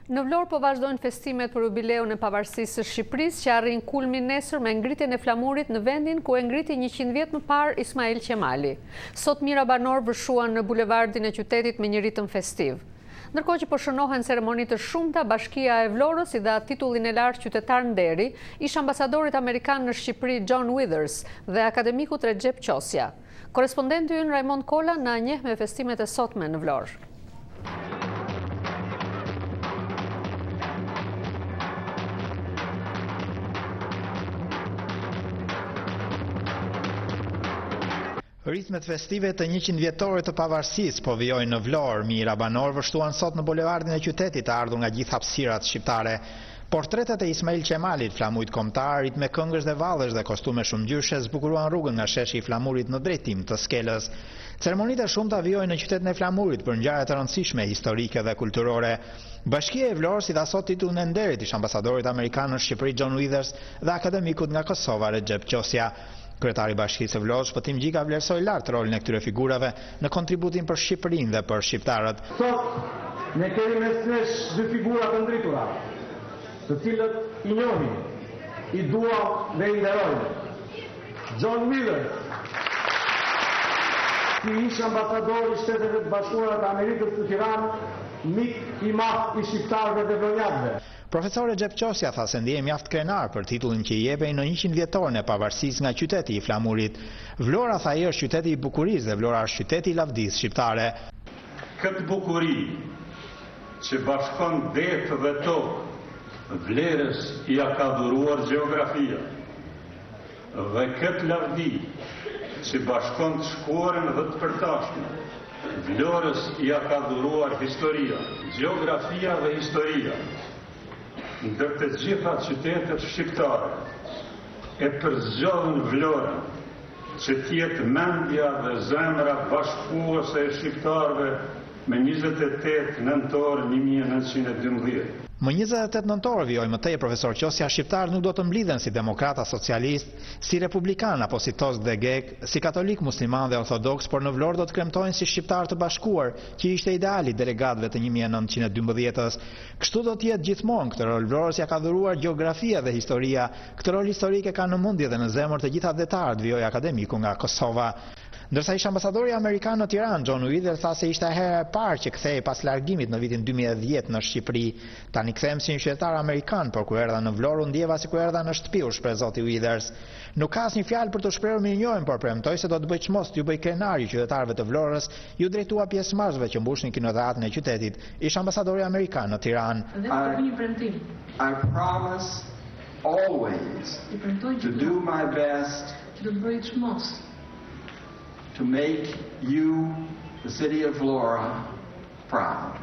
Në Vlorë po vazhdojnë festimet për jubileun e pavarësisë së Shqipërisë që arrin kulmin nesër me ngritjen e flamurit në vendin ku e ngriti 100 vjet më parë Ismail Qemali. Sot mijëra banor vërshuan në bulevardin e qytetit me një ritëm festiv. Ndërkohë që po shënohen ceremoni të shumta, Bashkia e Vlorës i dha titullin e lartë qytetar nderi ish ambasadorit amerikan në Shqipëri John Withers dhe akademikut Recep Qosja. Korespondenti ynë Raimond Kolla na njeh me festimet e sotme në Vlorë. Ritmet festive të 100 vjetore të pavarësisë po vijojnë në Vlorë. Mijëra banor vështuan sot në bulevardin e qytetit të ardhur nga gjithë hapësirat shqiptare. Portretet e Ismail Qemalit, flamujt kombëtar, me këngësh dhe vallësh dhe kostume shumëngjyrëshe zbukuruan rrugën nga sheshi i flamurit në drejtim të skelës. Ceremonitë e shumta vijojnë në qytetin e flamurit për ngjarje të rëndësishme historike dhe kulturore. Bashkia e Vlorës i dha sot titullin e nderit ish ambasadorit amerikan në Shqipëri John Withers dhe akademikut nga Kosova Recep Qosja. Kryetari i Bashkisë së Vlorës Shpëtim Gjika vlerësoi lart rolin e këtyre figurave në kontributin për Shqipërinë dhe për shqiptarët. Sot ne kemi mes nesh dy figura të ndritura, të cilët i njohim, i duam dhe i nderojmë. John Withers, si ish ambasador i Shteteve të Bashkuara të Amerikës në Tiranë, mik i madh i shqiptarëve dhe vlonjakëve. Profesor Recep Qosja tha se ndihem mjaft krenar për titullin që i jepej në 100 vjetorin e pavarësisë nga qyteti i flamurit. Vlora, tha ai, është qyteti i bukurisë dhe Vlora është qyteti i lavdisë shqiptare. Këtë bukuri që bashkon det dhe tokë, vlerës i ka dhuruar gjeografia, dhe këtë lavdi që bashkon të shkuarën dhe të përtashme, Vlorës i ka dhuruar historia, gjeografia dhe historia. Ndër të gjitha qytetet shqiptare e përzgjodhin Vlorën që t'jetë mendja dhe zemra bashkuese e shqiptarëve me 28 nëntor 1912. Më 28 nëntor vijoj më tej profesor Qosja, shqiptarët nuk do të mblidhen si demokrata socialist, si republikan apo si tosk dhe gek, si katolik, musliman dhe ortodoks, por në Vlorë do të kremtojnë si shqiptar të bashkuar, që ishte ideali delegatëve të 1912-s. Kështu do të jetë gjithmonë. Këtë rol Vlorës ja ka dhuruar gjeografia dhe historia. Këtë rol historike ka në mendje dhe në zemër të gjitha vëllezërët, vijoj akademiku nga Kosova. Ndërsa ish ambasadori amerikan në Tiranë, John Withers, tha se ishte hera e parë që kthehej pas largimit në vitin 2010 në Shqipëri. Tani kthehem si një qytetar amerikan, por kur erdha në Vlorë ndjeva si kur erdha në shtëpi, u shpreh zoti Withers. Nuk ka asnjë fjalë për të shprehur mirënjohjen, por premtoi se do të bëj çmos t'ju bëj krenar qytetarëve të Vlorës, ju drejtua pjesëmarrësve që mbushnin kinodratën e qytetit. Ish ambasadori amerikan në Tiranë. I promise always to do my best to make you, the city of Vlora, proud.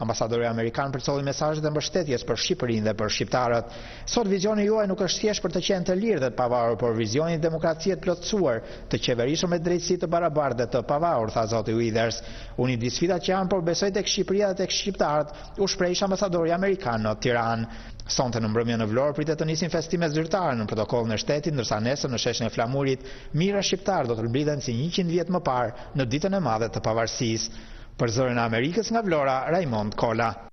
Ambasadori amerikan përcolli mesazhet e mbështetjes për Shqipërinë dhe për shqiptarët. Sot vizioni juaj nuk është thjesht për të qenë të lirë dhe të pavarur, por vizioni i demokracisë të plotësuar, të qeverishëm me drejtësi të barabartë dhe të pavarur, tha zoti Withers. Unë i di sfidat që janë, por besoj tek Shqipëria dhe tek shqiptarët, u shpreh ambasadori amerikan në Tiranë. Sonte në mbrëmje në Vlorë pritet të nisin festime zyrtare në protokollin e shtetit, ndërsa nesër në sheshin e flamurit, mijëra shqiptarë do të mblidhen si 100 vjet më parë në ditën e madhe të pavarësisë. Për zërin e Amerikës nga Vlora, Raimond Kolla.